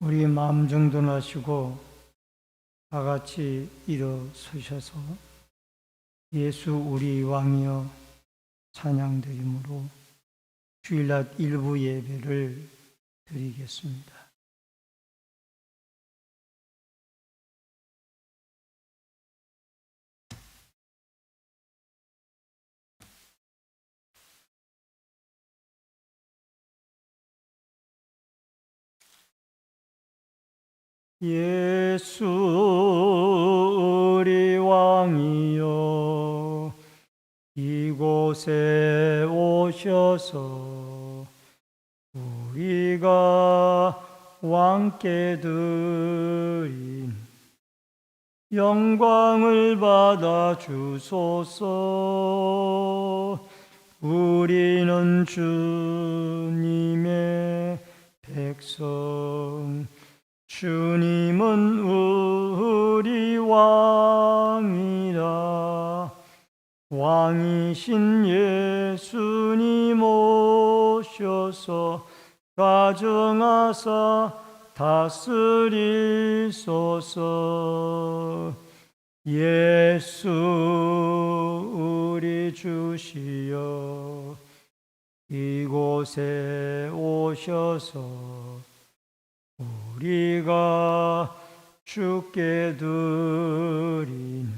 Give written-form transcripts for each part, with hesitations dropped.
우리 마음 정돈하시고 다 같이 일어서셔서 예수 우리 왕이여 찬양드림으로 주일낮 일부 예배를 드리겠습니다. 예수 우리 왕이여 이곳에 오셔서 우리가 왕께 드린 영광을 받아 주소서. 우리는 주님의 백성, 주님은 우리 왕이라. 왕이신 예수님 오셔서 가정하사 다스리소서. 예수 우리 주시여 이곳에 오셔서 우리가 주께 드리는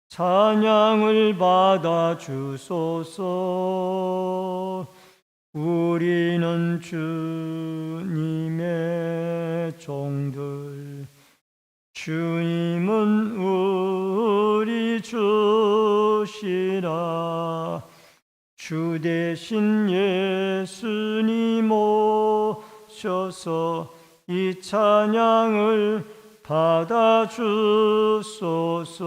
찬양을 받아 주소서. 우리는 주님의 종들, 주님은 우리 주시라. 주 대신 예수님 오셔서 이 찬양을 받아 주소서.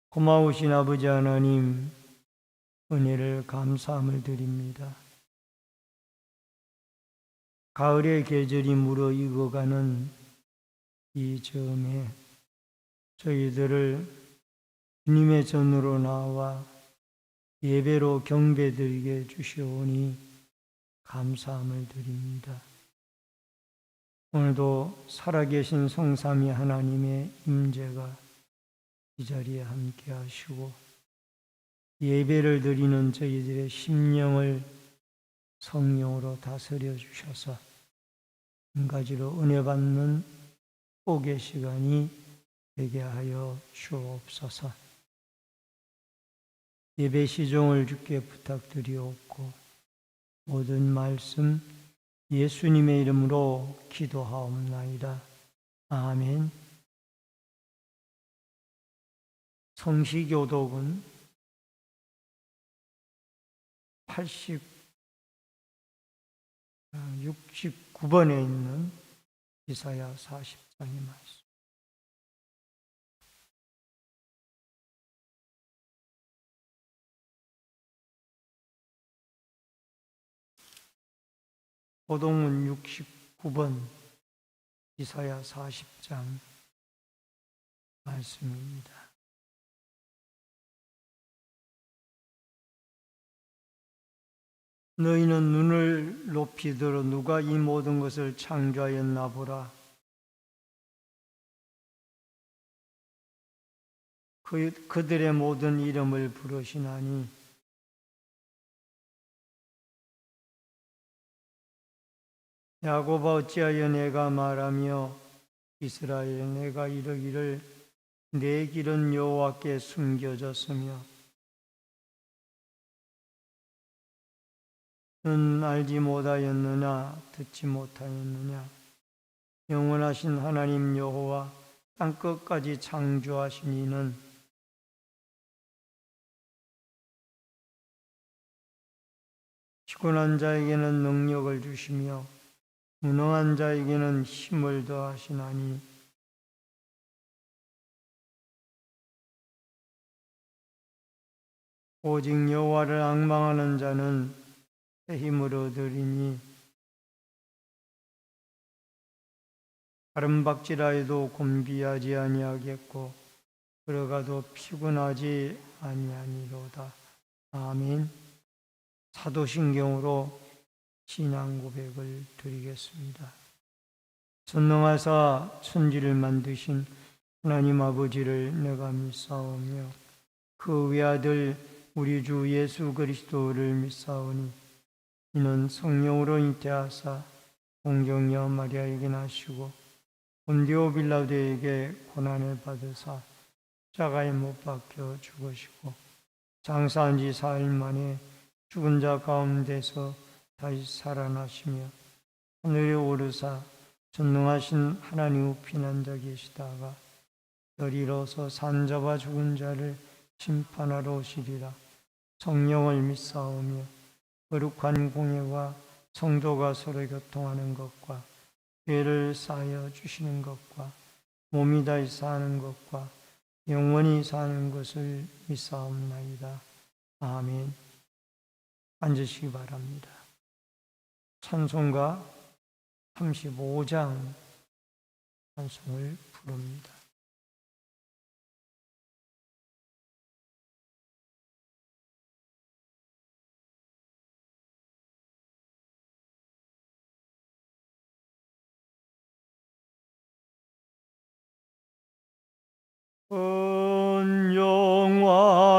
고마우신 아버지 하나님, 은혜를 감사함을 드립니다. 가을의 계절이 무르익어가는 이 즈음에 저희들을 주님의 전으로 나와 예배로 경배드리게 해주시오니 감사함을 드립니다. 오늘도 살아계신 성삼위 하나님의 임재가 이 자리에 함께 하시고 예배를 드리는 저희들의 심령을 성령으로 다스려 주셔서 한 가지로 은혜 받는 복의 시간이 되게 하여 주옵소서. 예배 시종을 주께 부탁드리옵고 모든 말씀 예수님의 이름으로 기도하옵나이다. 아멘. 성시교독은 69번에 있는 이사야 40장의 말씀. 호동은 69번 이사야 40장 말씀입니다. 너희는 눈을 높이 들어 누가 이 모든 것을 창조하였나 보라. 그들의 모든 이름을 부르시나니 야곱아 어찌하여 내가 말하며 이스라엘 내가 이르기를 내 길은 여호와께 숨겨졌으며 는 알지 못하였느냐 듣지 못하였느냐. 영원하신 하나님 여호와 땅끝까지 창조하신 이는 피곤한 자에게는 능력을 주시며 무능한 자에게는 힘을 더하시나니 오직 여호와를 앙망하는 자는 새 힘을 얻으리니 가름박질하여도 곤비하지 아니하겠고 걸어가도 피곤하지 아니하니로다. 아멘. 사도신경으로 신앙 고백을 드리겠습니다. 전능하사 천지를 만드신 하나님 아버지를 내가 믿사오며 그 외아들 우리 주 예수 그리스도를 믿사오니 이는 성령으로 잉태하사 동정녀 마리아에게 나시고 본디오 빌라도에게 고난을 받으사 십자가에 못 박혀 죽으시고 장사한 지 사흘 만에 죽은 자 가운데서 다시 살아나시며 하늘에 오르사 전능하신 하나님 우편 앉아 계시다가 열이로서 산자와 죽은 자를 심판하러 오시리라. 성령을 믿사오며 거룩한 공예와 성도가 서로 교통하는 것과 죄를 사하여 주시는 것과 몸이 다시 사는 것과 영원히 사는 것을 믿사옵나이다. 아멘. 앉으시기 바랍니다. 찬송가 35장 찬송을 부릅니다.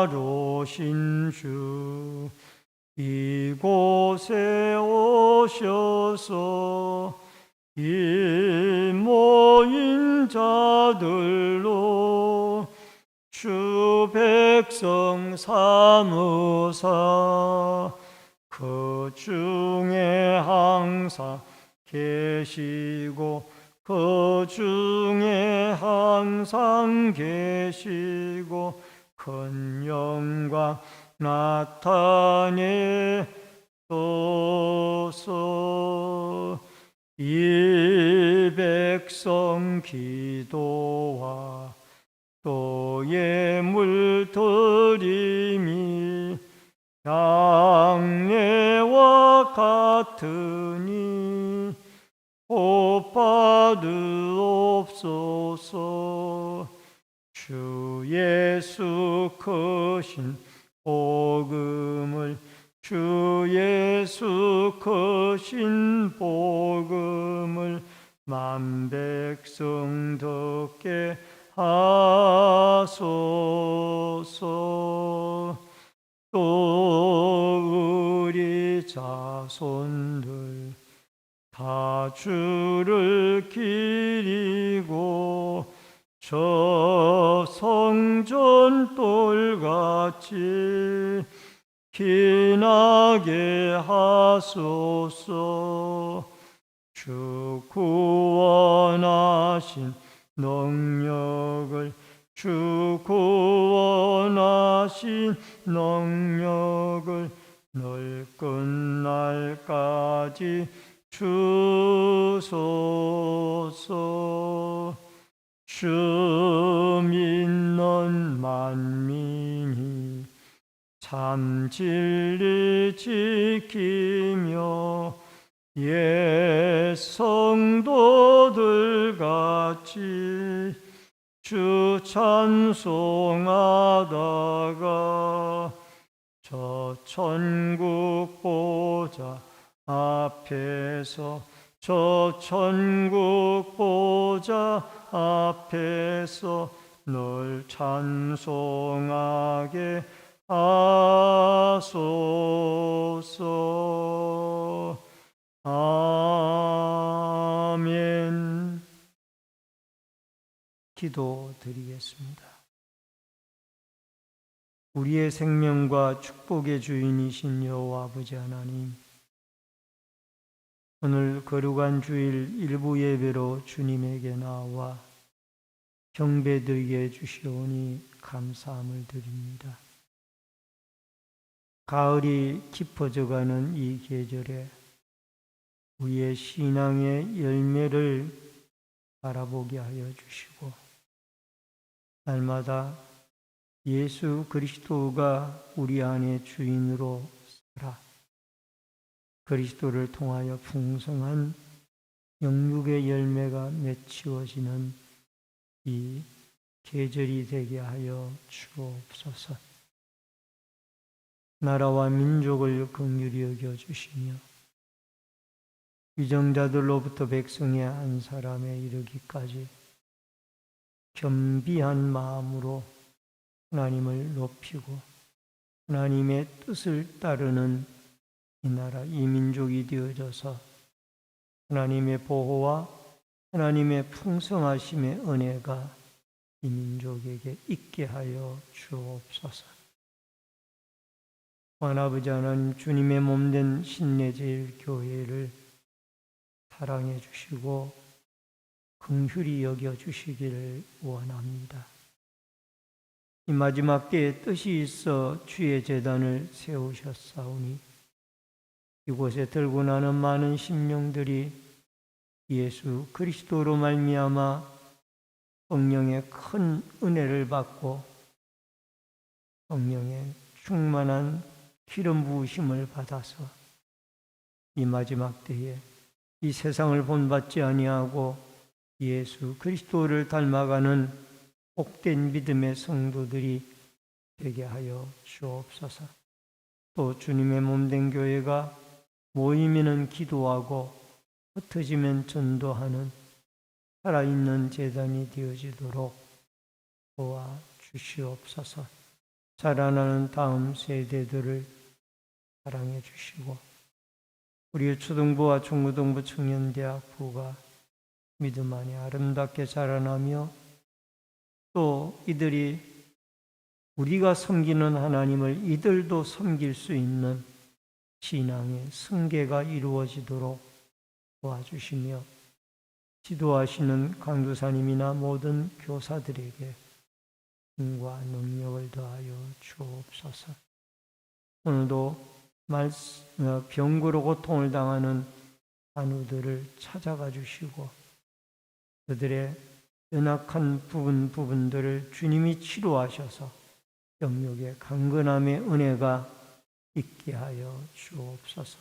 영화로신 주 이곳에 오셔서 이 모인 자들로 주 백성 삼으사 그 중에 항상 계시고 그 중에 항상 계시고 큰 영광 나타내소서. 이 백성 기도와 또 예물 드림이 양례와 같으니 복받으옵소서. 주 예수 크신 복음을 주 예수 크신 복음을 만 백성 듣게 하소서. 또 우리 자손들 다 주를 기리고 저 성전 돌같이 빛나게 하소서. 주 구원하신 능력을 주 구원하신 능력을 늘 끝날까지 주소서. 주 믿는 만민이 참 진리 지키며 옛 성도들 같이 주 찬송하다가 저 천국 보좌 앞에서 저 천국 보좌 앞에서 늘 찬송하게 하소서. 아멘. 기도드리겠습니다. 우리의 생명과 축복의 주인이신 여호와 아버지 하나님, 오늘 거룩한 주일 일부 예배로 주님에게 나와 경배드리게 해주시오니 감사함을 드립니다. 가을이 깊어져가는 이 계절에 우리의 신앙의 열매를 바라보게 하여 주시고 날마다 예수 그리스도가 우리 안에 주인으로 살아 그리스도를 통하여 풍성한 영육의 열매가 맺히어지는 이 계절이 되게 하여 주옵소서. 나라와 민족을 긍휼히 여겨 주시며 위정자들로부터 백성의 한 사람에 이르기까지 겸비한 마음으로 하나님을 높이고 하나님의 뜻을 따르는 이 나라, 이 민족이 되어져서 하나님의 보호와 하나님의 풍성하심의 은혜가 이 민족에게 있게 하여 주옵소서. 아버지 하나님, 주님의 몸된 신내제일교회를 사랑해 주시고 긍휼히 여겨 주시기를 원합니다. 이 마지막 때에 뜻이 있어 주의 제단을 세우셨사오니 이곳에 들고 나는 많은 심령들이 예수 그리스도로 말미암아 성령의 큰 은혜를 받고 성령의 충만한 기름 부으심을 받아서 이 마지막 때에 이 세상을 본받지 아니하고 예수 그리스도를 닮아가는 복된 믿음의 성도들이 되게 하여 주옵소서. 또 주님의 몸된 교회가 모이면은 기도하고 흩어지면 전도하는 살아있는 제단이 되어지도록 도와 주시옵소서. 자라나는 다음 세대들을 사랑해 주시고 우리의 초등부와 중고등부 청년대학부가 믿음 안에 아름답게 자라나며 또 이들이 우리가 섬기는 하나님을 이들도 섬길 수 있는 신앙의 승계가 이루어지도록 도와주시며 지도하시는 강도사님이나 모든 교사들에게 힘과 능력을 더하여 주옵소서. 오늘도 병고로 고통을 당하는 한우들을 찾아가 주시고 그들의 연약한 부분들을 주님이 치료하셔서 영육의 강건함의 은혜가 있게 하여 주옵소서.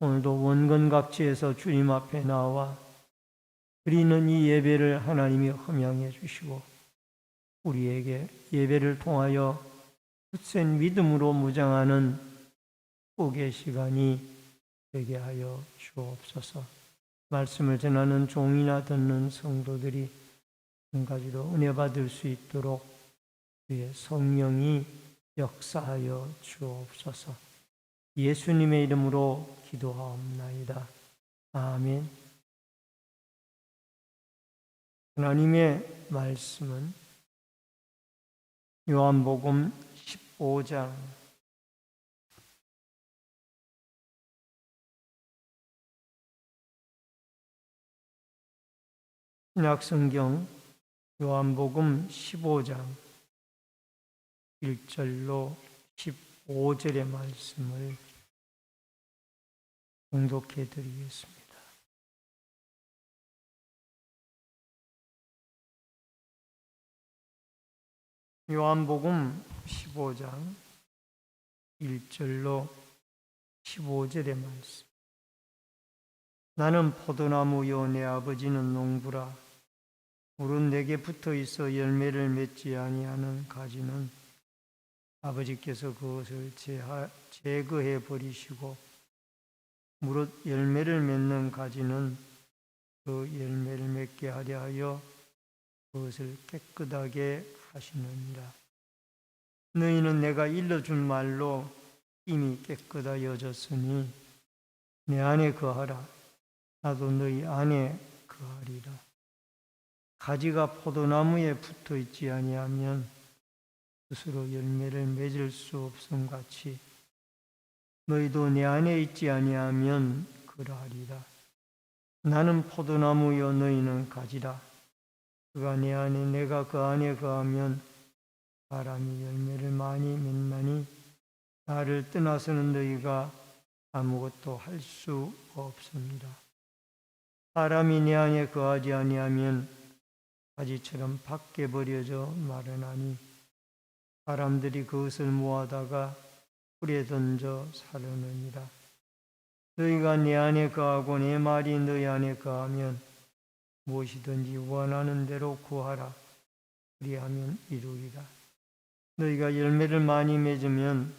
오늘도 원건각지에서 주님 앞에 나와 드리는 이 예배를 하나님이 흠양해 주시고 우리에게 예배를 통하여 굳센 믿음으로 무장하는 복의 시간이 되게 하여 주옵소서. 말씀을 전하는 종이나 듣는 성도들이 한 가지로 은혜 받을 수 있도록 주의 성령이 역사하여 주옵소서. 예수님의 이름으로 기도하옵나이다. 아멘. 하나님의 말씀은 요한복음 15장 신약성경 요한복음 15장 1절로 15절의 말씀을 봉독해 드리겠습니다. 요한복음 15장 1절로 15절의 말씀. 나는 포도나무요 내 아버지는 농부라. 물은 내게 붙어 있어 열매를 맺지 아니하는 가지는 아버지께서 그것을 제거해 버리시고 무릇 열매를 맺는 가지는 그 열매를 맺게 하려 하여 그것을 깨끗하게 하시느니라. 너희는 내가 일러준 말로 이미 깨끗하여졌으니 내 안에 거하라. 나도 너희 안에 거하리라. 가지가 포도나무에 붙어 있지 아니하면 스스로 열매를 맺을 수 없음 같이 너희도 내 안에 있지 아니하면 그러하리라. 나는 포도나무요 너희는 가지라. 그가 내 안에 내가 그 안에 거하면 사람이 열매를 많이 맺나니 나를 떠나서는 너희가 아무것도 할 수 없습니다. 사람이 내 안에 거하지 아니하면 가지처럼 밖에 버려져 마르나니 사람들이 그것을 모아다가 불에 던져 사르느니라. 너희가 내 안에 거하고 내 말이 너희 안에 거하면 무엇이든지 원하는 대로 구하라. 그리하면 이루리라. 너희가 열매를 많이 맺으면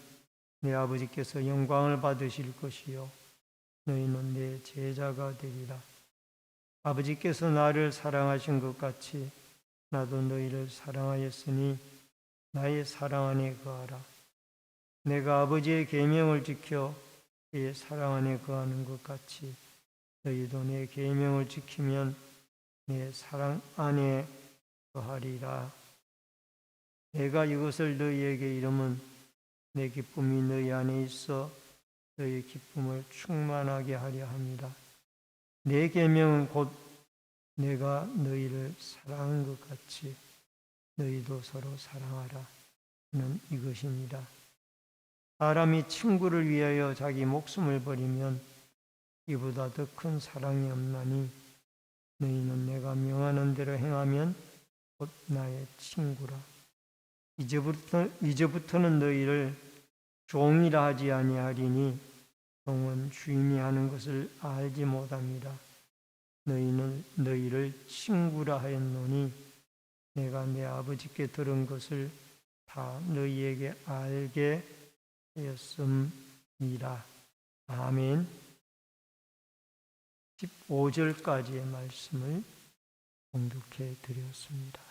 내 아버지께서 영광을 받으실 것이요 너희는 내 제자가 되리라. 아버지께서 나를 사랑하신 것 같이 나도 너희를 사랑하였으니 나의 사랑 안에 거하라. 내가 아버지의 계명을 지켜 그의 사랑 안에 거하는 것 같이 너희도 내 계명을 지키면 내 사랑 안에 거하리라. 내가 이것을 너희에게 이름은 내 기쁨이 너희 안에 있어 너희 기쁨을 충만하게 하려 함이라. 내 계명은 곧 내가 너희를 사랑한 것 같이 너희도 서로 사랑하라 는 이것이니라. 사람이 친구를 위하여 자기 목숨을 버리면 이보다 더 큰 사랑이 없나니 너희는 내가 명하는 대로 행하면 곧 나의 친구라. 이제부터는 너희를 종이라 하지 아니하리니 종은 주인이 하는 것을 알지 못함이라. 너희는 너희를 친구라 하였노니 내가 내 아버지께 들은 것을 다 너희에게 알게 하였음이라. 아멘. 15절까지의 말씀을 봉독해 드렸습니다.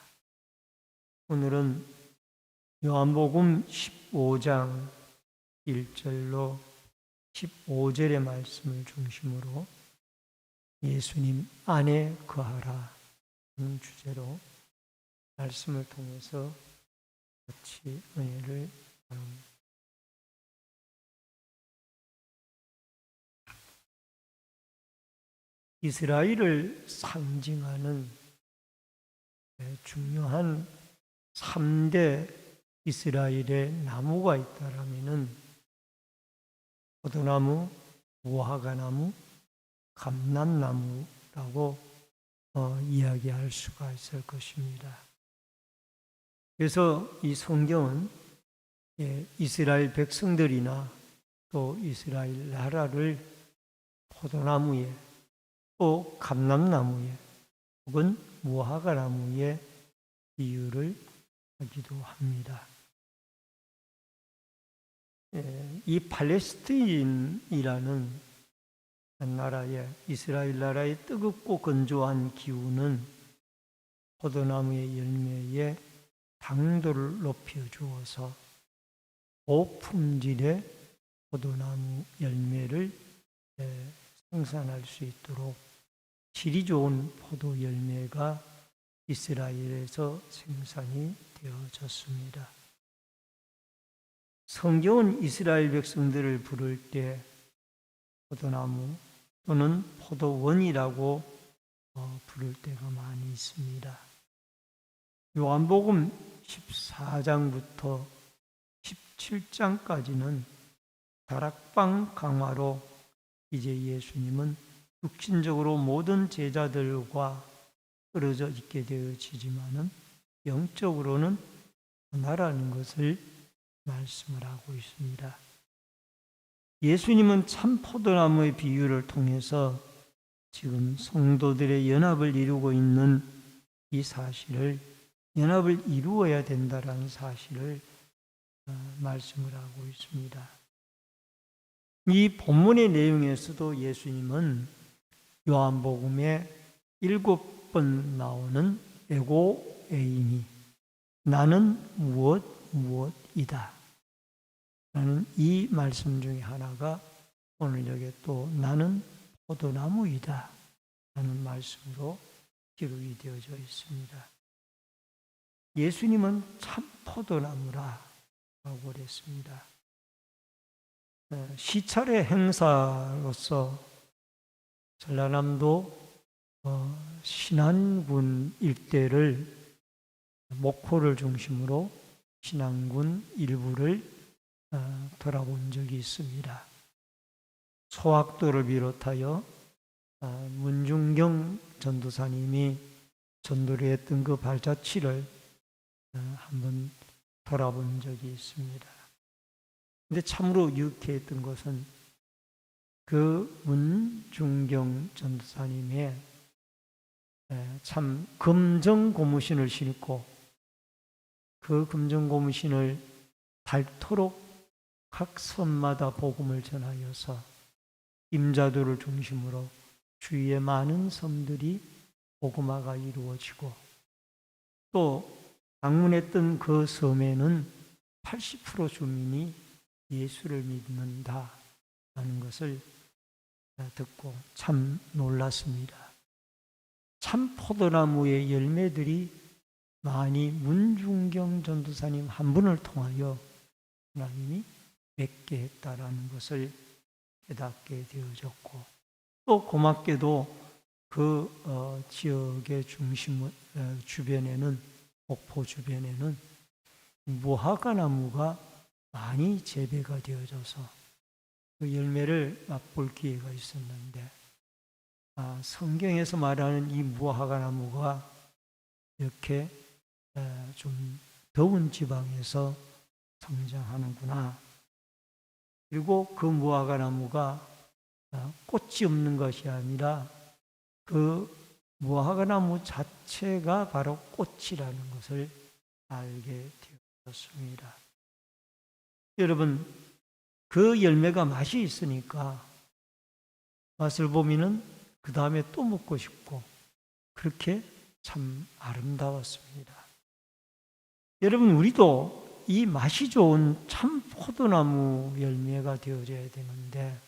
오늘은 요한복음 15장 1절로 15절의 말씀을 중심으로 예수님 안에 거하라 는 주제로 말씀을 통해서 같이 은혜를 나눕니다. 이스라엘을 상징하는 중요한 3대 이스라엘의 나무가 있다라면은 포도나무, 무화과나무, 감람나무라고 이야기할 수가 있을 것입니다. 그래서 이 성경은 이스라엘 백성들이나 또 이스라엘 나라를 포도나무에 또 감람나무에 혹은 무화과나무에 비유를 하기도 합니다. 이 팔레스타인이라는 나라의 이스라엘 나라의 뜨겁고 건조한 기후는 포도나무의 열매에 당도를 높여 주어서 고품질의 포도나무 열매를 생산할 수 있도록 질이 좋은 포도 열매가 이스라엘에서 생산이 되어졌습니다. 성경은 이스라엘 백성들을 부를 때 포도나무 또는 포도원이라고 부를 때가 많이 있습니다. 요한복음 14장부터 17장까지는 다락방 강화로 이제 예수님은 육신적으로 모든 제자들과 떨어져 있게 되어지지만은 영적으로는 하나라는 것을 말씀을 하고 있습니다. 예수님은 참 포도나무의 비유를 통해서 지금 성도들의 연합을 이루고 있는 이 사실을, 연합을 이루어야 된다는 사실을 말씀을 하고 있습니다. 이 본문의 내용에서도 예수님은 요한복음에 7번 나오는 에고에이미, 나는 무엇이다 라는 이 말씀 중에 하나가 오늘 여기에 또 나는 포도나무이다 라는 말씀으로 기록이 되어져 있습니다. 예수님은 참 포도나무라 라고 그랬습니다. 시찰의 행사로서 전라남도 신안군 일대를 목포를 중심으로 신안군 일부를 돌아본 적이 있습니다. 소학도를 비롯하여 문중경 전도사님이 전도를 했던 그 발자취를 한번 돌아본 적이 있습니다. 근데 참으로 유쾌했던 것은 그 문중경 전도사님의 참 금정 고무신을 신고 그 금정 고무신을 닳도록 각 섬마다 복음을 전하여서 임자도를 중심으로 주위의 많은 섬들이 복음화가 이루어지고 또 방문했던 그 섬에는 80% 주민이 예수를 믿는다 하는 것을 듣고 참 놀랐습니다. 참 포도나무의 열매들이 많이 문중경 전도사님 한 분을 통하여 하나님이 맺게 했다라는 것을 깨닫게 되어졌고 또 고맙게도 그 지역의 주변에는 목포 주변에는 무화과나무가 많이 재배가 되어져서 그 열매를 맛볼 기회가 있었는데 성경에서 말하는 이 무화과나무가 이렇게 좀 더운 지방에서 성장하는구나. 그리고 그 무화과나무가 꽃이 없는 것이 아니라 그 무화과나무 자체가 바로 꽃이라는 것을 알게 되었습니다. 여러분, 그 열매가 맛이 있으니까 맛을 보면은 그 다음에 또 먹고 싶고 그렇게 참 아름다웠습니다. 여러분, 우리도 이 맛이 좋은 참 포도나무 열매가 되어져야 되는데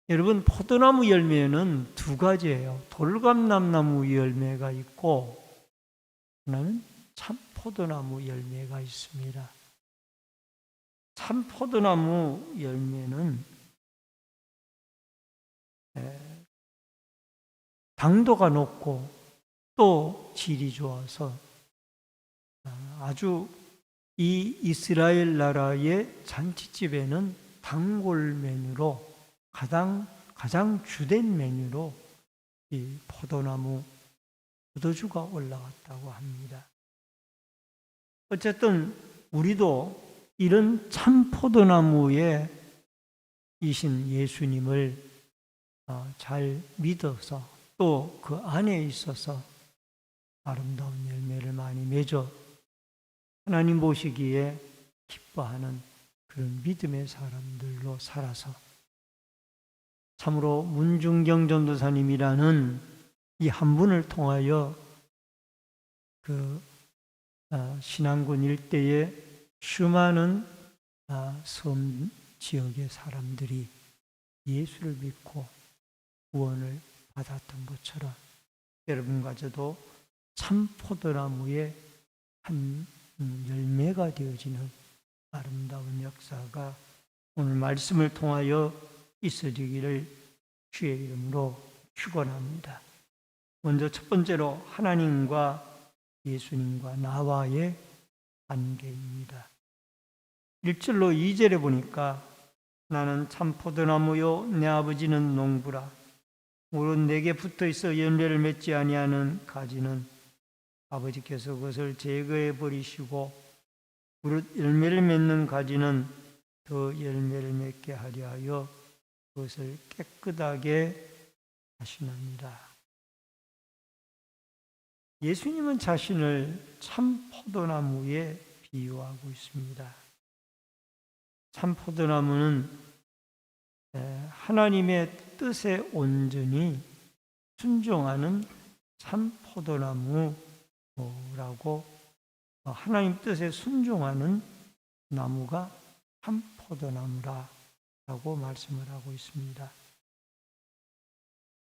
여러분, 포도나무 열매는 두 가지예요. 돌감람나무 열매가 있고 하나는 참 포도나무 열매가 있습니다. 참 포도나무 열매는 당도가 높고 또 질이 좋아서 아주 이 이스라엘 나라의 잔치집에는 단골 메뉴로 가장 주된 메뉴로 이 포도나무 포도주가 올라왔다고 합니다. 어쨌든 우리도 이런 참 포도나무에 이신 예수님을 잘 믿어서 또 그 안에 있어서 아름다운 열매를 많이 맺어 하나님 보시기에 기뻐하는 그런 믿음의 사람들로 살아서 참으로 문중경 전도사님이라는 이 한 분을 통하여 그 신안군 일대의 수많은 섬 지역의 사람들이 예수를 믿고 구원을 받았던 것처럼 여러분과 저도 참 포도나무의 한 열매가 되어지는 아름다운 역사가 오늘 말씀을 통하여 있어지기를 주의 이름으로 축원합니다. 먼저 첫 번째로 하나님과 예수님과 나와의 관계입니다. 1절로 2절에 보니까 나는 참 포도나무요 내 아버지는 농부라. 무릇 내게 붙어있어 열매를 맺지 아니하는 가지는 아버지께서 그것을 제거해 버리시고 무릇 열매를 맺는 가지는 더 열매를 맺게 하려 하여 그것을 깨끗하게 하시느니라. 예수님은 자신을 참 포도나무에 비유하고 있습니다. 참 포도나무는 하나님의 뜻에 온전히 순종하는 참 포도나무라고 하나님 뜻에 순종하는 나무가 참 포도나무라고 말씀을 하고 있습니다.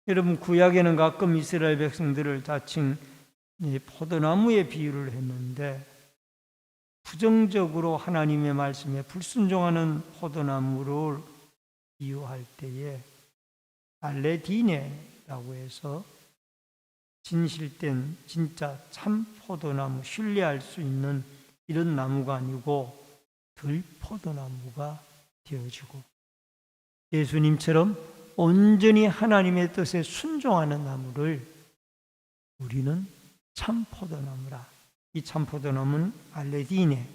여러분, 구약에는 가끔 이스라엘 백성들을 자칭 포도나무에 비유를 했는데 부정적으로 하나님의 말씀에 불순종하는 포도나무를 비유할 때에 알레디네라고 해서 진실된 진짜 참 포도나무, 신뢰할 수 있는 이런 나무가 아니고 들포도나무가 되어지고 예수님처럼 온전히 하나님의 뜻에 순종하는 나무를 우리는 참 포도나무라. 이 참 포도나무는 알레디네,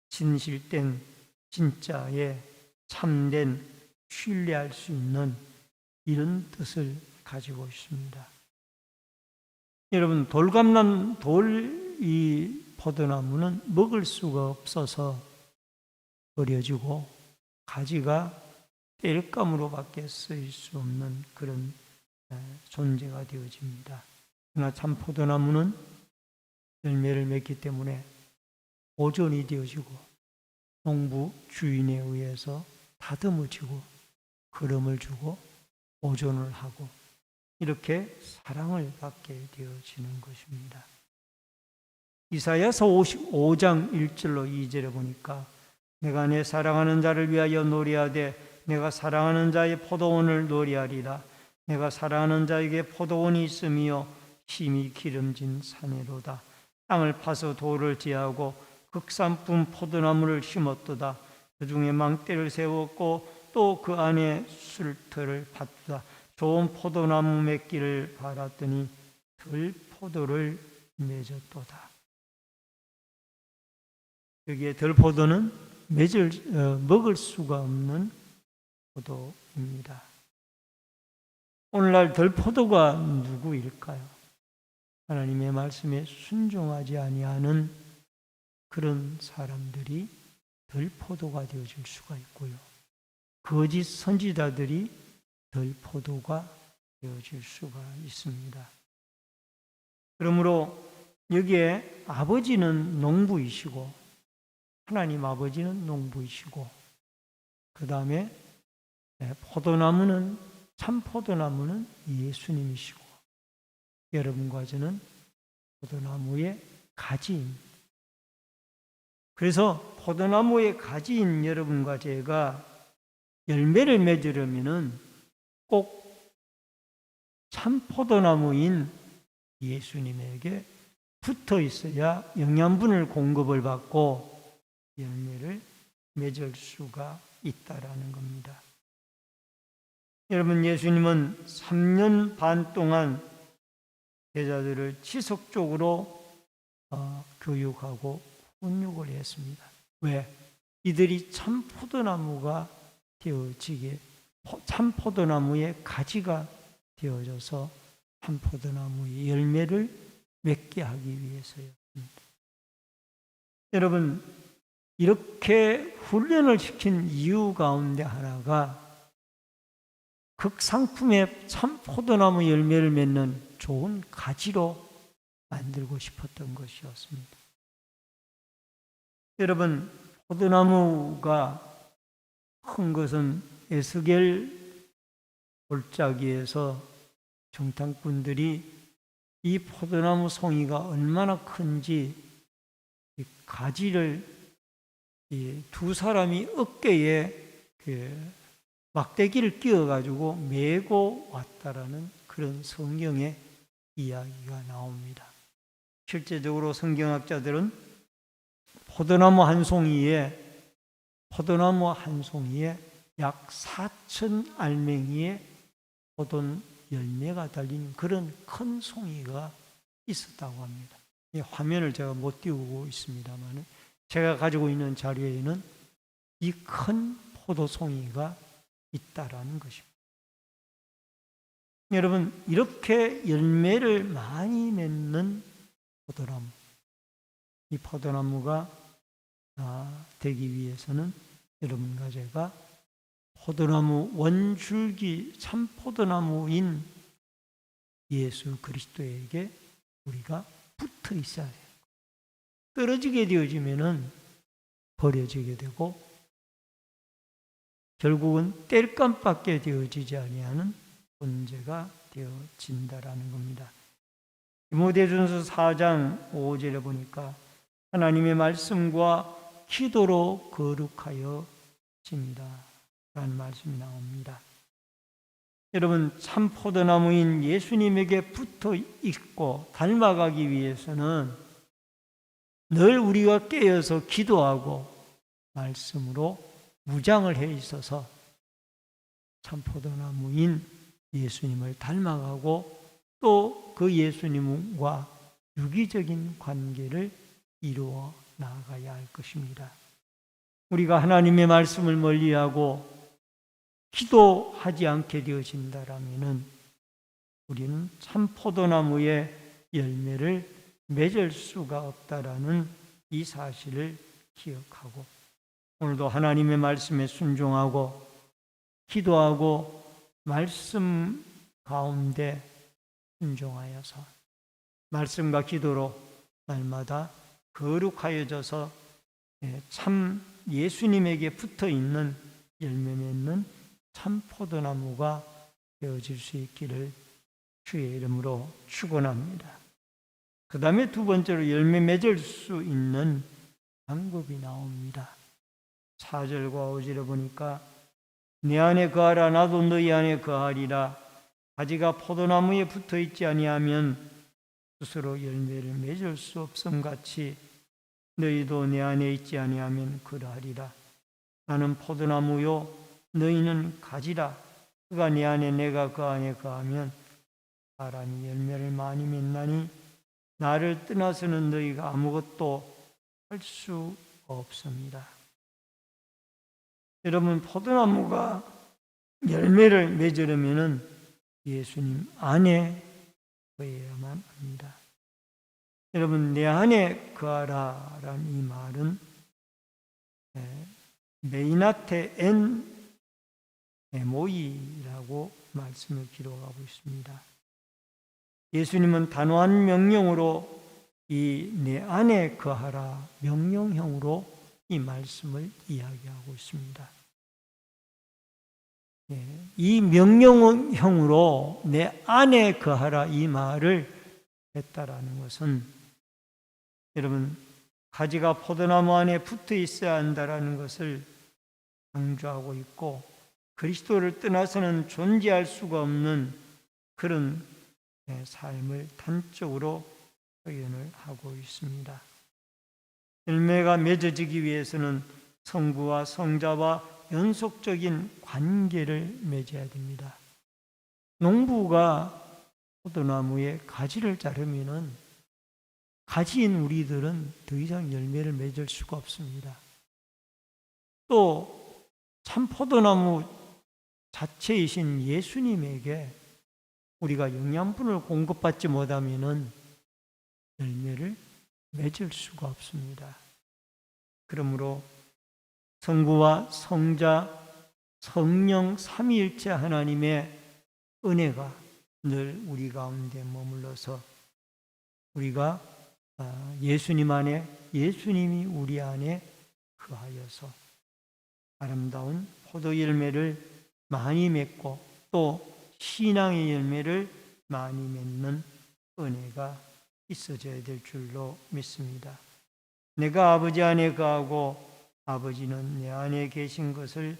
진실된 진짜의 참된 신뢰할 수 있는 이런 뜻을 가지고 있습니다. 여러분, 이 포도나무는 먹을 수가 없어서 버려지고 가지가 땔감으로밖에 쓰일 수 없는 그런 존재가 되어집니다. 그러나 참 포도나무는 열매를 맺기 때문에 보존이 되어지고 농부 주인에 의해서 다듬어지고 거름을 주고 보존을 하고 이렇게 사랑을 받게 되어지는 것입니다. 이사야서 55장 1절로 2절에 보니까 내가 내 사랑하는 자를 위하여 노래하되 내가 사랑하는 자의 포도원을 노래하리라. 내가 사랑하는 자에게 포도원이 있으며 힘이 기름진 산이로다. 땅을 파서 돌을 제하고 극산품 포도나무를 심었도다. 그 중에 망대를 세웠고 또 그 안에 술터를 팠다. 좋은 포도나무 맺기를 바랐더니 들 포도를 맺었도다. 여기에 들 포도는 먹을 수가 없는 포도입니다. 오늘날 들 포도가 누구일까요? 하나님의 말씀에 순종하지 아니하는 그런 사람들이 들 포도가 되어질 수가 있고요. 거짓 선지자들이 들 포도가 되어질 수가 있습니다. 그러므로 여기에 아버지는 농부이시고 하나님 아버지는 농부이시고 그 다음에 포도나무는 참 포도나무는 예수님이시고 여러분과 저는 포도나무의 가지입니다. 그래서 포도나무의 가지인 여러분과 제가 열매를 맺으려면은 꼭 참 포도나무인 예수님에게 붙어 있어야 영양분을 공급을 받고 열매를 맺을 수가 있다라는 겁니다. 여러분, 예수님은 3년 반 동안 제자들을 지속적으로 교육하고 훈육을 했습니다. 왜? 이들이 참 포도나무가 되어지게, 참 포도나무의 가지가 되어져서 참 포도나무의 열매를 맺게 하기 위해서였습니다. 여러분, 이렇게 훈련을 시킨 이유 가운데 하나가 극상품의 참 포도나무 열매를 맺는 좋은 가지로 만들고 싶었던 것이었습니다. 여러분, 포도나무가 큰 것은 에스겔 골짜기에서 정탐꾼들이 이 포도나무 송이가 얼마나 큰지 이 가지를 두 사람이 어깨에 막대기를 끼워가지고 메고 왔다라는 그런 성경의 이야기가 나옵니다. 실제적으로 성경학자들은 포도나무 한 송이에 약 4천 알맹이의 포도 열매가 달린 그런 큰 송이가 있었다고 합니다. 이 화면을 제가 못 띄우고 있습니다만 제가 가지고 있는 자료에는 이 큰 포도송이가 있다라는 것입니다. 여러분, 이렇게 열매를 많이 맺는 포도나무, 이 포도나무가 되기 위해서는 여러분과 제가 포도나무 원줄기 참 포도나무인 예수 그리스도에게 우리가 붙어 있어야 돼요. 떨어지게 되어지면은 버려지게 되고 결국은 땔감밖에 되어지지 아니하는 존재가 되어진다라는 겁니다. 디모데전서 4장 5절에 보니까 하나님의 말씀과 기도로 거룩하여 집니다 라는 말씀이 나옵니다. 여러분, 참 포도나무인 예수님에게 붙어 있고 닮아가기 위해서는 늘 우리가 깨어서 기도하고 말씀으로 무장을 해 있어서 참 포도나무인 예수님을 닮아가고 또 그 예수님과 유기적인 관계를 이루어 나아가야 할 것입니다. 우리가 하나님의 말씀을 멀리하고 기도하지 않게 되어진다라면은 우리는 참 포도나무의 열매를 맺을 수가 없다라는 이 사실을 기억하고 오늘도 하나님의 말씀에 순종하고 기도하고 말씀 가운데 순종하여서 말씀과 기도로 날마다 거룩하여져서 참 예수님에게 붙어있는 열매 맺는 참 포도나무가 되어질 수 있기를 주의 이름으로 축원합니다. 그 다음에 두 번째로 열매 맺을 수 있는 방법이 나옵니다. 4절과 5절에 보니까 내 안에 거하라 나도 너희 안에 거하리라. 가지가 포도나무에 붙어있지 아니하면 스스로 열매를 맺을 수 없음같이 너희도 내 안에 있지 아니하면 그러하리라. 나는 포도나무요 너희는 가지라. 그가 내 안에 내가 그 안에 거하면 사람이 열매를 많이 맺나니 나를 떠나서는 너희가 아무것도 할 수 없습니다. 여러분, 포도나무가 열매를 맺으려면 예수님 안에 거해야만 합니다. 여러분, 내 안에 거하라라는 이 말은 메이나테 엔 에모이라고 말씀을 기록하고 있습니다. 예수님은 단호한 명령으로 이 내 안에 거하라 명령형으로 이 말씀을 이야기하고 있습니다. 이 명령형으로 내 안에 거하라 이 말을 했다라는 것은 여러분 가지가 포도나무 안에 붙어 있어야 한다라는 것을 강조하고 있고 그리스도를 떠나서는 존재할 수가 없는 그런 삶을 단적으로 표현을 하고 있습니다. 열매가 맺어지기 위해서는 성부와 성자와 연속적인 관계를 맺어야 됩니다. 농부가 포도나무에 가지를 자르면은 가지인 우리들은 더 이상 열매를 맺을 수가 없습니다. 또 참 포도나무 자체이신 예수님에게 우리가 영양분을 공급받지 못하면은 열매를 맺을 수가 없습니다. 그러므로 성부와 성자, 성령 삼위일체 하나님의 은혜가 늘 우리 가운데 머물러서 우리가 예수님 안에, 예수님이 우리 안에 거하여서 아름다운 포도 열매를 많이 맺고 또 신앙의 열매를 많이 맺는 은혜가 있어져야 될 줄로 믿습니다. 내가 아버지 안에 거하고 아버지는 내 안에 계신 것을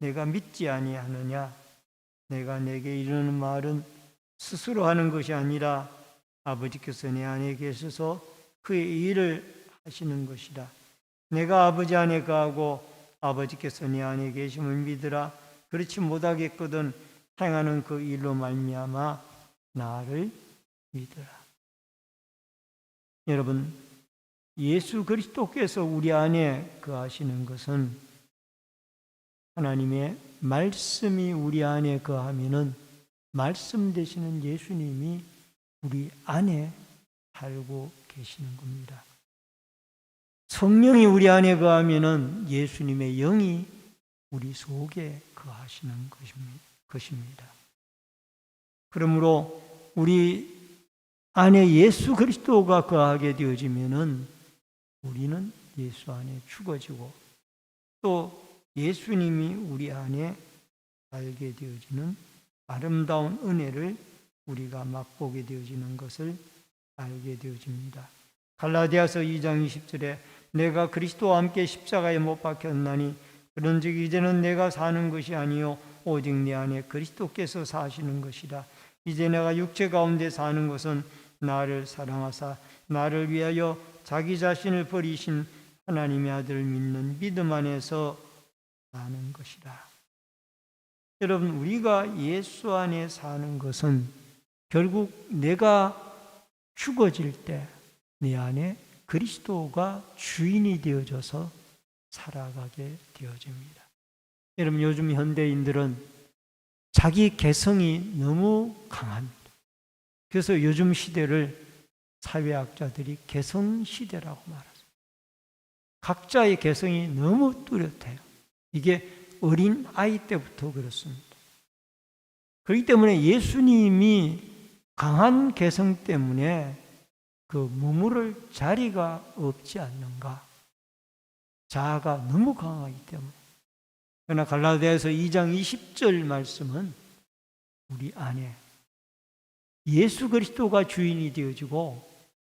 내가 믿지 아니하느냐? 내가 내게 이르는 말은 스스로 하는 것이 아니라 아버지께서 내 안에 계셔서 그의 일을 하시는 것이라. 내가 아버지 안에 거하고 아버지께서 내 안에 계심을 믿으라. 그렇지 못하겠거든 행하는 그 일로 말미암아 나를 믿으라. 여러분, 예수 그리스도께서 우리 안에 거하시는 것은 하나님의 말씀이 우리 안에 거하면은 말씀 되시는 예수님이 우리 안에 살고 계시는 겁니다. 성령이 우리 안에 거하면은 예수님의 영이 우리 속에 거하시는 것입니다. 그러므로 우리 안에 예수 그리스도가 거하게 되어지면은 우리는 예수 안에 죽어지고 또 예수님이 우리 안에 살게 되어지는 아름다운 은혜를 우리가 맛보게 되어지는 것을 알게 되어집니다. 갈라디아서 2장 20절에 내가 그리스도와 함께 십자가에 못 박혔나니 그런즉 이제는 내가 사는 것이 아니요 오직 내 안에 그리스도께서 사시는 것이라. 이제 내가 육체 가운데 사는 것은 나를 사랑하사 나를 위하여 자기 자신을 버리신 하나님의 아들을 믿는 믿음 안에서 사는 것이라. 여러분, 우리가 예수 안에 사는 것은 결국 내가 죽어질 때 내 안에 그리스도가 주인이 되어져서 살아가게 되어집니다. 여러분, 요즘 현대인들은 자기 개성이 너무 강합니다. 그래서 요즘 시대를 사회학자들이 개성시대라고 말합니다. 각자의 개성이 너무 뚜렷해요. 이게 어린 아이 때부터 그렇습니다. 그렇기 때문에 예수님이 강한 개성 때문에 그 머무를 자리가 없지 않는가. 자아가 너무 강하기 때문에. 그러나 갈라디아서 2장 20절 말씀은 우리 안에 예수 그리스도가 주인이 되어지고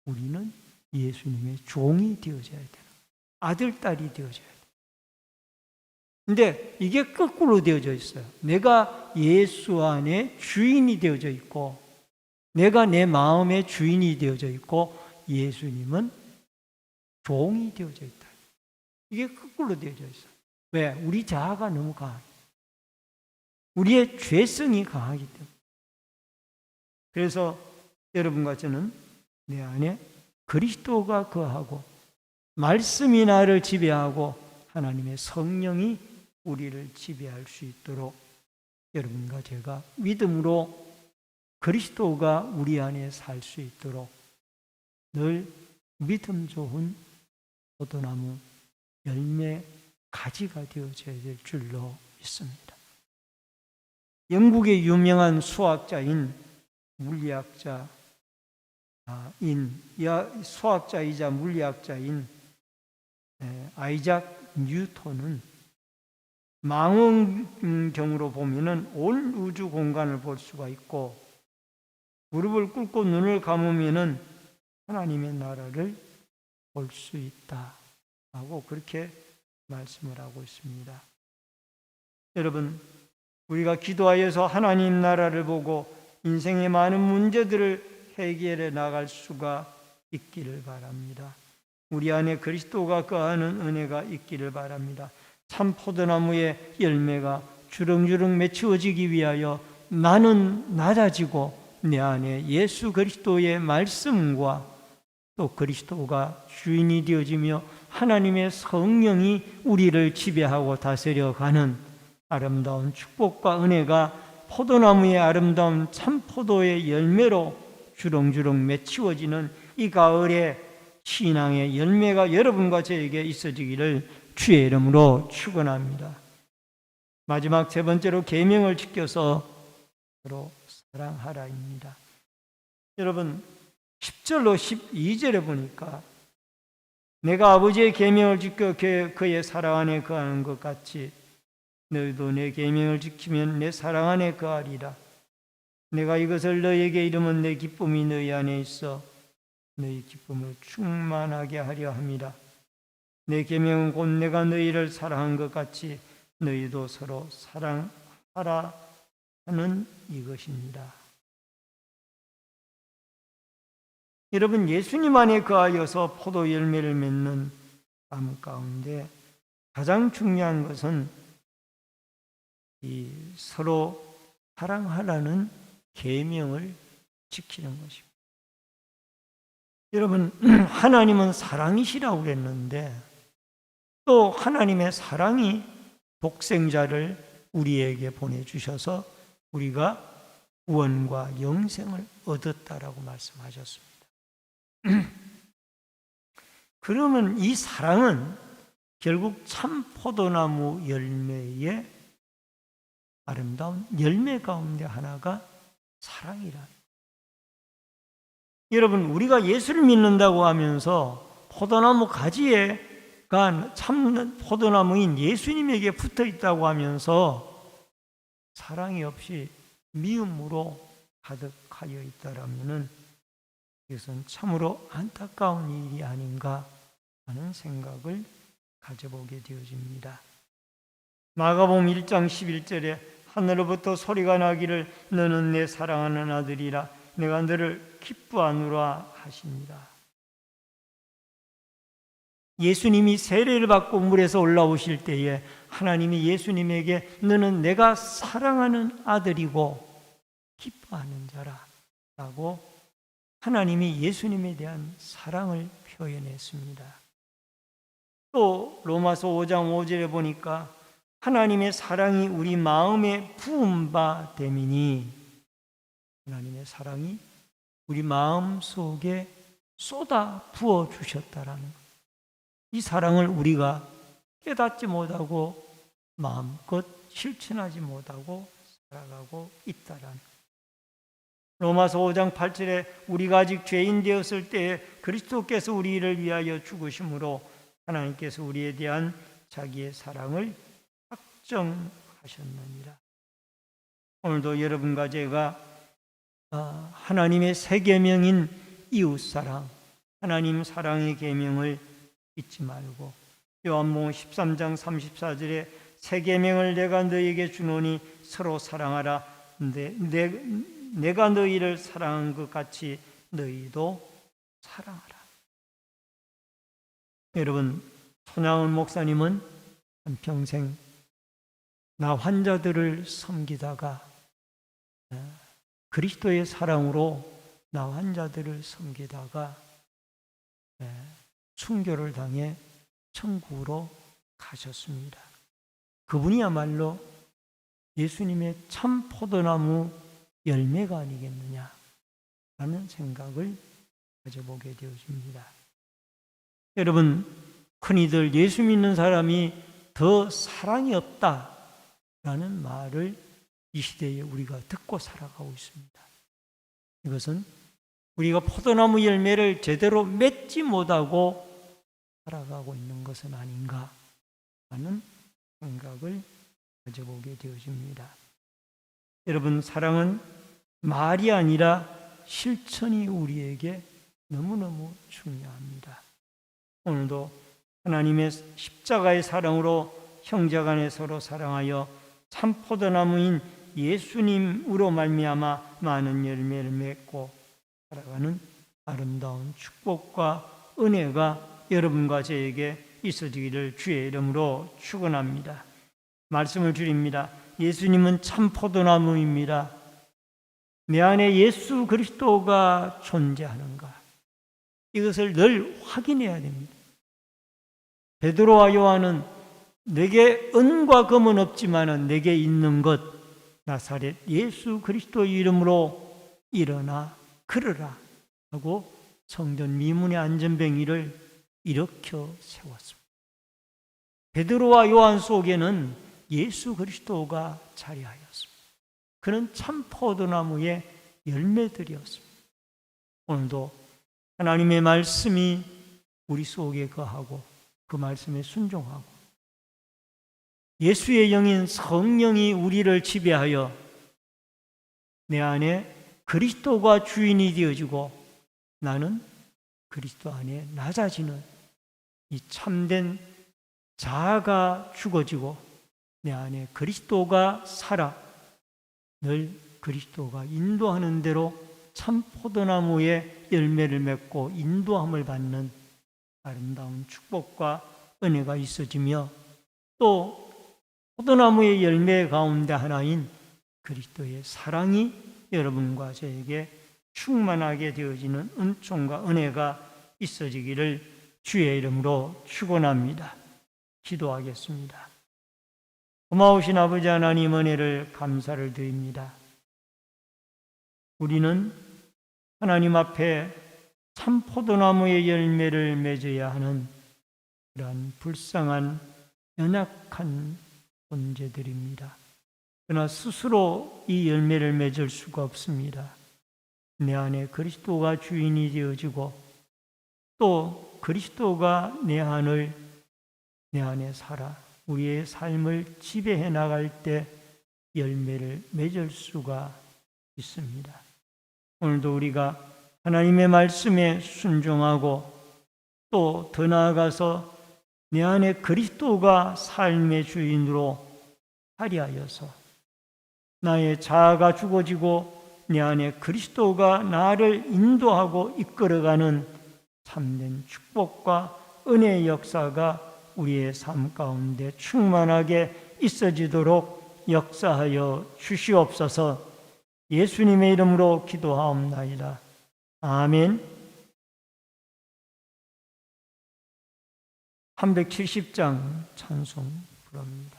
우리는 예수님의 종이 되어져야 되는 아들, 딸이 되어져야 돼요. 근데 이게 거꾸로 되어져 있어요. 내가 예수 안에 주인이 되어져 있고 내가 내 마음의 주인이 되어져 있고 예수님은 종이 되어져 있다. 이게 거꾸로 되어져 있어요. 왜? 우리 자아가 너무 강하기 때문에. 우리의 죄성이 강하기 때문에. 그래서 여러분과 저는 내 안에 그리스도가 거하고 말씀이 나를 지배하고 하나님의 성령이 우리를 지배할 수 있도록 여러분과 제가 믿음으로 그리스도가 우리 안에 살 수 있도록 늘 믿음 좋은 포도나무 열매 가지가 되어져야 될 줄로 믿습니다. 영국의 유명한 수학자인 수학자이자 물리학자인 아이작 뉴턴은 망원경으로 보면은 온 우주 공간을 볼 수가 있고 무릎을 꿇고 눈을 감으면은 하나님의 나라를 볼 수 있다라고 그렇게 말씀을 하고 있습니다. 여러분, 우리가 기도하여서 하나님 나라를 보고 인생의 많은 문제들을 해결해 나갈 수가 있기를 바랍니다. 우리 안에 그리스도가 거하는 은혜가 있기를 바랍니다. 참 포도나무의 열매가 주렁주렁 맺혀지기 위하여 나는 낮아지고 내 안에 예수 그리스도의 말씀과 또 그리스도가 주인이 되어지며 하나님의 성령이 우리를 지배하고 다스려가는 아름다운 축복과 은혜가 포도나무의 아름다운 참포도의 열매로 주렁주렁 맺히어지는 이 가을에 신앙의 열매가 여러분과 저에게 있어지기를 주의 이름으로 축원합니다. 마지막 세 번째로 계명을 지켜서 서로 사랑하라입니다. 여러분 10절로 12절에 보니까 내가 아버지의 계명을 지켜 그의 사랑 안에 거하는 것 같이 너희도 내 계명을 지키면 내 사랑 안에 거하리라. 내가 이것을 너희에게 이르면 내 기쁨이 너희 안에 있어 너희 기쁨을 충만하게 하려 함이라. 내 계명은 곧 내가 너희를 사랑한 것 같이 너희도 서로 사랑하라 하는 이것입니다. 여러분, 예수님 안에 거하여서 포도 열매를 맺는 삶 가운데 가장 중요한 것은 이 서로 사랑하라는 계명을 지키는 것입니다. 여러분, 하나님은 사랑이시라고 그랬는데 또 하나님의 사랑이 독생자를 우리에게 보내주셔서 우리가 구원과 영생을 얻었다라고 말씀하셨습니다. 그러면 이 사랑은 결국 참 포도나무 열매의 아름다운 열매 가운데 하나가 사랑이라. 여러분, 우리가 예수를 믿는다고 하면서 포도나무 가지에가 참 포도나무인 예수님에게 붙어 있다고 하면서 사랑이 없이 미움으로 가득하여 있다라면은 이것은 참으로 안타까운 일이 아닌가 하는 생각을 가져보게 되어집니다. 마가복음 1장 11절에 하늘로부터 소리가 나기를 너는 내 사랑하는 아들이라 내가 너를 기뻐하노라 하십니다. 예수님이 세례를 받고 물에서 올라오실 때에 하나님이 예수님에게 너는 내가 사랑하는 아들이고 기뻐하는 자라 라고 하나님이 예수님에 대한 사랑을 표현했습니다. 또 로마서 5장 5절에 보니까 하나님의 사랑이 우리 마음에 부은 바 되미니 하나님의 사랑이 우리 마음 속에 쏟아 부어 주셨다라는 것. 이 사랑을 우리가 깨닫지 못하고 마음껏 실천하지 못하고 살아가고 있다라는. 로마서 5장 8절에 우리가 아직 죄인 되었을 때에 그리스도께서 우리를 위하여 죽으심으로 하나님께서 우리에 대한 자기의 사랑을 확정하셨느니라. 오늘도 여러분과 제가 하나님의 새 계명인 이웃사랑, 하나님 사랑의 계명을 잊지 말고, 요한복음 13장 34절에 새 계명을 내가 너희에게 주노니 서로 사랑하라. 내가 너희를 사랑한 것 같이 너희도 사랑하라. 여러분, 손양은 목사님은 한평생 나 환자들을 섬기다가 그리스도의 사랑으로 나 환자들을 섬기다가 순교를 당해 천국으로 가셨습니다. 그분이야말로 예수님의 참 포도나무 열매가 아니겠느냐 라는 생각을 가져보게 되어집니다. 여러분, 흔히들 예수 믿는 사람이 더 사랑이 없다라는 말을 이 시대에 우리가 듣고 살아가고 있습니다. 이것은 우리가 포도나무 열매를 제대로 맺지 못하고 살아가고 있는 것은 아닌가 하는 생각을 가져보게 되어집니다. 여러분, 사랑은 말이 아니라 실천이 우리에게 너무너무 중요합니다. 오늘도 하나님의 십자가의 사랑으로 형제간에 서로 사랑하여 참 포도나무인 예수님으로 말미암아 많은 열매를 맺고 살아가는 아름다운 축복과 은혜가 여러분과 저에게 있어지기를 주의 이름으로 축원합니다. 말씀을 드립니다. 예수님은 참 포도나무입니다. 내 안에 예수 그리스도가 존재하는가? 이것을 늘 확인해야 됩니다. 베드로와 요한은 내게 은과 금은 없지만 내게 있는 것 나사렛 예수 그리스도의 이름으로 일어나 걸으라 하고 성전 미문의 안전뱅이를 일으켜 세웠습니다. 베드로와 요한 속에는 예수 그리스도가 자리하였습니다. 그는 참 포도나무의 열매들이었습니다. 오늘도 하나님의 말씀이 우리 속에 거하고 그 말씀에 순종하고 예수의 영인 성령이 우리를 지배하여 내 안에 그리스도가 주인이 되어지고 나는 그리스도 안에 낮아지는 이 참된 자아가 죽어지고 내 안에 그리스도가 살아 늘 그리스도가 인도하는 대로 참 포도나무의 열매를 맺고 인도함을 받는 아름다운 축복과 은혜가 있어지며 또 포도나무의 열매 가운데 하나인 그리스도의 사랑이 여러분과 저에게 충만하게 되어지는 은총과 은혜가 있어지기를 주의 이름으로 축원합니다. 기도하겠습니다. 고마우신 아버지 하나님 은혜를 감사를 드립니다. 우리는 하나님 앞에 참 포도나무의 열매를 맺어야 하는 그러한 불쌍한 연약한 존재들입니다. 그러나 스스로 이 열매를 맺을 수가 없습니다. 내 안에 그리스도가 주인이 되어지고 또 그리스도가 내 안에 살아 우리의 삶을 지배해 나갈 때 열매를 맺을 수가 있습니다. 오늘도 우리가 하나님의 말씀에 순종하고 또 더 나아가서 내 안에 그리스도가 삶의 주인으로 자리하여서 나의 자아가 죽어지고 내 안에 그리스도가 나를 인도하고 이끌어가는 참된 축복과 은혜의 역사가 우리의 삶 가운데 충만하게 있어지도록 역사하여 주시옵소서. 예수님의 이름으로 기도하옵나이다. 아멘. 370장 찬송 부릅니다.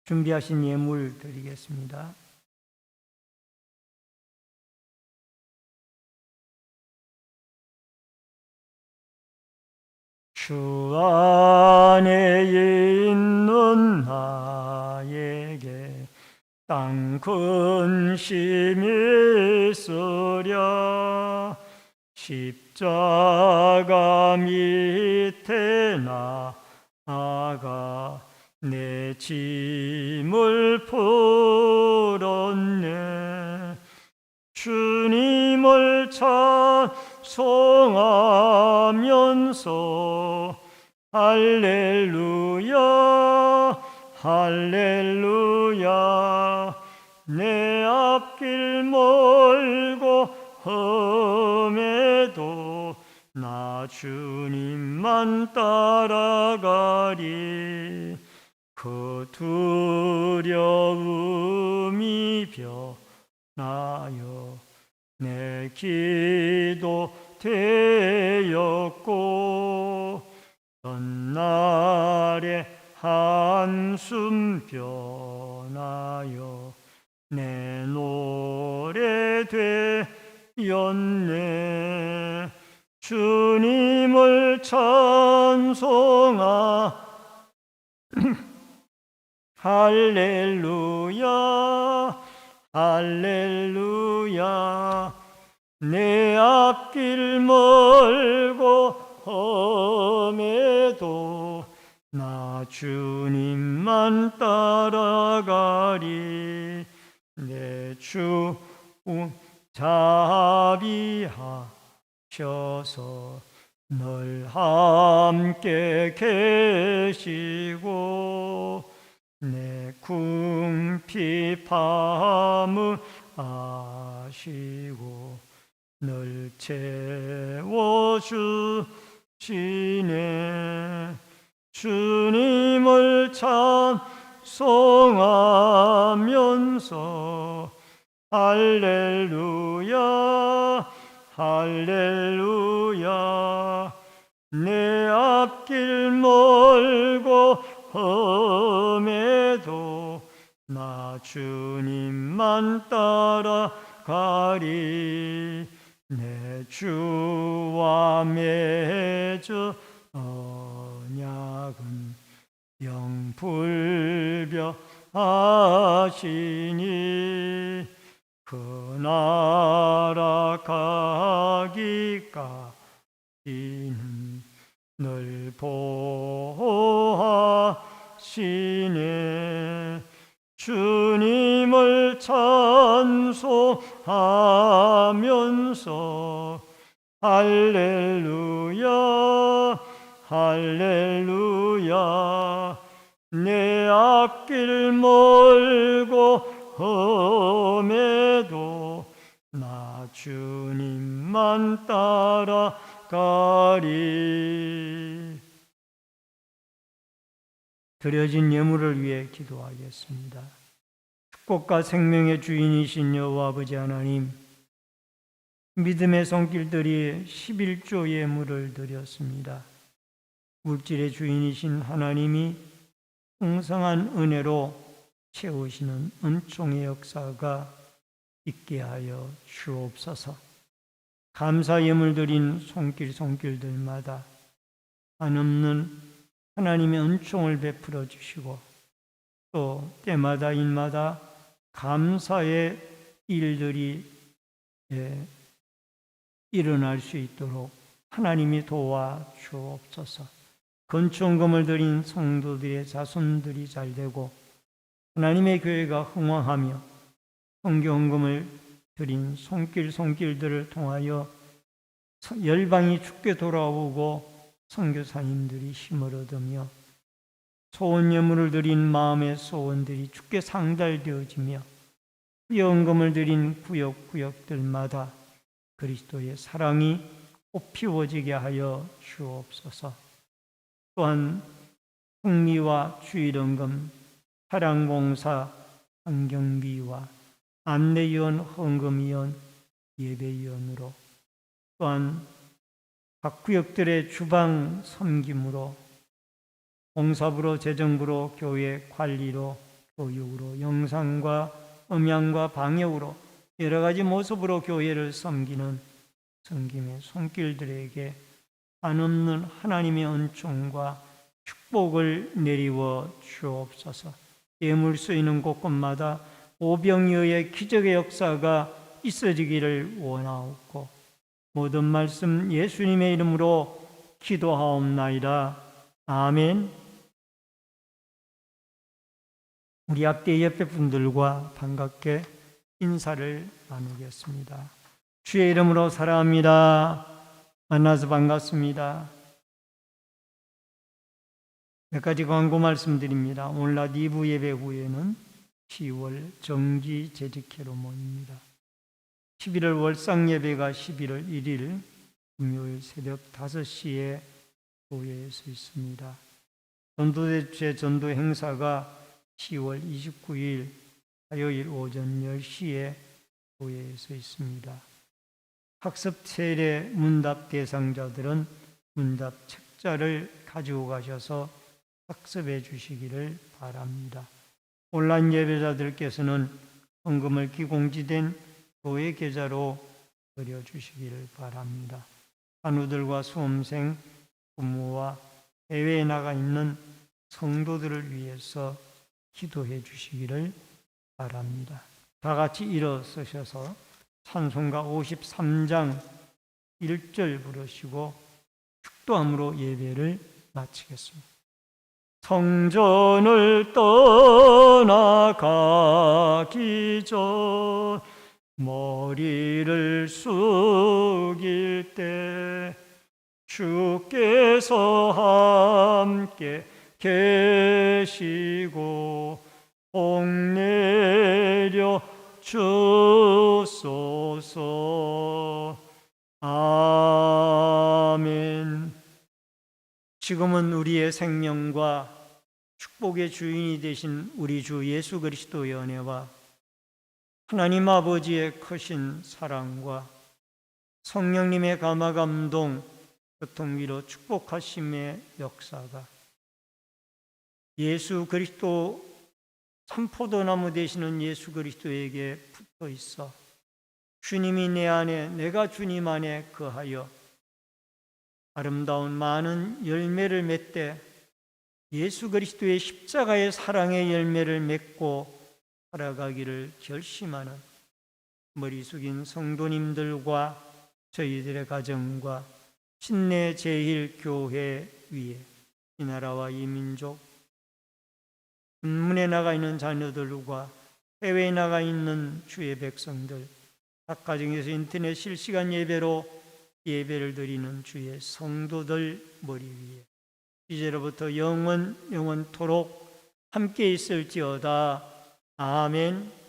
준비하신 예물 드리겠습니다. 주 안에 있는 땅 근심이 있으랴 십자가 밑에 나아가 내 짐을 풀었네. 주님을 찬송하면서 할렐루야 할렐루야 내 앞길 멀고 험해도 나 주님만 따라가리. 그 두려움이 변하여 내 기도 되었고 전날에 한숨 변하여 내 노래 되었네. 주님을 찬송하 할렐루야 할렐루야 내 앞길 멀고 험해도 나 주님만 따라가리. 내 주 자비하셔서 늘 함께 계시고 내 궁핍함을 아시고 늘 채워주시네. 주님을 찬송하면서 할렐루야 할렐루야 내 앞길 멀고 험해도 나 주님만 따라가리. 내 주와 맺은 언약은 영불변하시니 그 나라 가기까지는 늘 보호하시네. 주님을 찬송하면서 할렐루야 할렐루야 내 앞길 멀고 험해도 나 주님만 따라가리. 드려진 예물을 위해 기도하겠습니다. 축복과 생명의 주인이신 여호와 아버지 하나님, 믿음의 손길들이 11조 예물을 드렸습니다. 물질의 주인이신 하나님이 풍성한 은혜로 채우시는 은총의 역사가 있게 하여 주옵소서. 감사 예물 드린 손길들마다 한없는 하나님의 은총을 베풀어 주시고 또 때마다 일마다 감사의 일들이 일어날 수 있도록 하나님이 도와 주옵소서. 건축금을 드린 성도들의 자손들이 잘되고 하나님의 교회가 흥왕하며 성경금을 드린 손길들을 통하여 열방이 주께 돌아오고 선교사님들이 힘을 얻으며 소원 예물을 드린 마음의 소원들이 주께 상달되어지며 후원금을 드린 구역들마다 그리스도의 사랑이 꽃피워지게 하여 주옵소서. 또한 승리와 주일헌금, 사랑봉사, 환경비와 안내위원, 헌금위원, 예배위원으로 또한 각 구역들의 주방 섬김으로 공사부로, 재정부로, 교회 관리로, 교육으로, 영상과 음향과 방역으로 여러 가지 모습으로 교회를 섬기는 섬김의 손길들에게 한없는 하나님의 은총과 축복을 내리워 주옵소서. 예물 쓰이는 곳곳마다 오병이어의 기적의 역사가 있어지기를 원하옵고 모든 말씀 예수님의 이름으로 기도하옵나이다. 아멘. 우리 앞뒤 옆에 분들과 반갑게 인사를 나누겠습니다. 주의 이름으로 사랑합니다. 만나서 반갑습니다. 몇 가지 광고 말씀드립니다. 오늘 낮 2부 예배 후에는 10월 정기 재직회로 모입니다. 11월 월상 예배가 11월 1일 금요일 새벽 5시에 교회에서 있습니다. 전도대체 전도 행사가 10월 29일 화요일 오전 10시에 교회에서 있습니다. 학습 세례 문답 대상자들은 문답 책자를 가지고 가셔서 학습해 주시기를 바랍니다. 온라인 예배자들께서는 헌금을 기공지된 교회 계좌로 드려주시기를 바랍니다. 간우들과 수험생, 부모와 해외에 나가 있는 성도들을 위해서 기도해 주시기를 바랍니다. 다 같이 일어서셔서 찬송가 53장 1절 부르시고 축도함으로 예배를 마치겠습니다. 성전을 떠나가기 전 머리를 숙일 때 주께서 함께 계시고 복 내려 주소서. 아멘. 지금은 우리의 생명과 축복의 주인이 되신 우리 주 예수 그리스도의 은혜와 하나님 아버지의 크신 사랑과 성령님의 감화감동, 교통위로 축복하심의 역사가 예수 그리스도 참포도나무 되시는 예수 그리스도에게 붙어 있어 주님이 내 안에 내가 주님 안에 거하여 아름다운 많은 열매를 맺되 예수 그리스도의 십자가의 사랑의 열매를 맺고 살아가기를 결심하는 머리 숙인 성도님들과 저희들의 가정과 신내 제일교회 위에 이 나라와 이 민족, 문에 나가 있는 자녀들과 해외에 나가 있는 주의 백성들, 각 가정에서 인터넷 실시간 예배로 예배를 드리는 주의 성도들 머리 위에 이제로부터 영원토록 함께 있을지어다. 아멘.